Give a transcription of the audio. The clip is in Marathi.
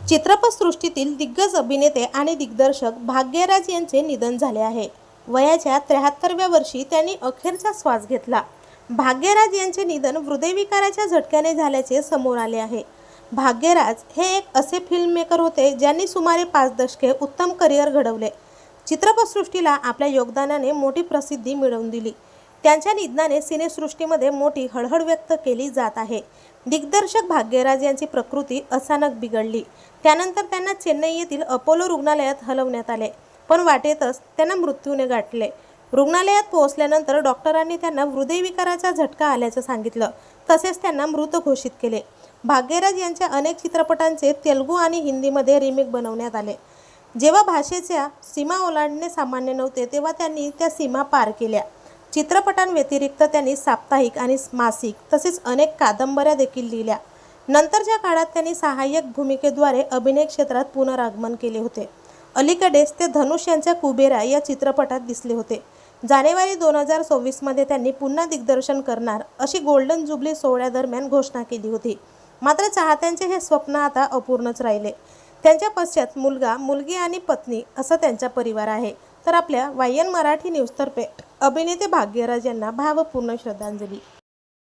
चित्रपटसृष्टीतील दिग्गज अभिनेते आणि दिग्दर्शक भाग्यराज यांचे निधन झाले आहे। वयाच्या 73व्या वर्षी त्यांनी अखेरचा श्वास घेतला। भाग्यराज यांचे निधन हृदयविकाराच्या झटक्याने झाल्याचे समोर आले आहे। भाग्यराज हे एक असे फिल्ममेकर होते ज्यांनी सुमारे 5 दशके उत्तम करिअर घडवले। चित्रपटसृष्टीला आपल्या योगदानाने मोठी प्रसिद्धी मिळवून दिली। त्यांच्या निधनाने सिनेसृष्टीमध्ये मोठी हळहळ व्यक्त केली जात आहे। दिग्दर्शक भाग्यराज यांची प्रकृती अचानक बिघडली। त्यानंतर त्यांना चेन्नई येथील अपोलो रुग्णालयात हलवण्यात आले, पण वाटेतच त्यांना मृत्यूने गाठले। रुग्णालयात पोहोचल्यानंतर डॉक्टरांनी त्यांना हृदयविकाराचा झटका आल्याचं सांगितलं, तसेच त्यांना मृत घोषित केले। भाग्यराज यांच्या अनेक चित्रपटांचे तेलुगू आणि हिंदीमध्ये रिमेक बनवण्यात आले। जेव्हा भाषेच्या सीमा ओलांडणे सामान्य नव्हते, तेव्हा त्यांनी त्या सीमा पार केल्या। चित्रपटांव्यतिरिक्त त्यांनी साप्ताहिक आणि मासिक तसेच अनेक कादंबऱ्या देखील लिहिल्या। नंतरच्या काळात त्यांनी सहाय्यक भूमिकेद्वारे अभिनय क्षेत्रात पुनरागमन केले होते। अलीकडेच ते धनुष यांच्या कुबेरा या चित्रपटात दिसले होते। जानेवारी 2024 मध्ये त्यांनी पुन्हा दिग्दर्शन करणार अशी गोल्डन जुबली सोहळ्यादरम्यान घोषणा केली होती। मात्र चाहत्यांचे हे स्वप्न आता अपूर्णच राहिले। त्यांच्या पश्चात मुलगा, मुलगी आणि पत्नी असा त्यांचा परिवार आहे। तर आपल्या YN मराठी न्यूजतर्फे अभिनेते भाग्यराज यांना भावपूर्ण श्रद्धांजली।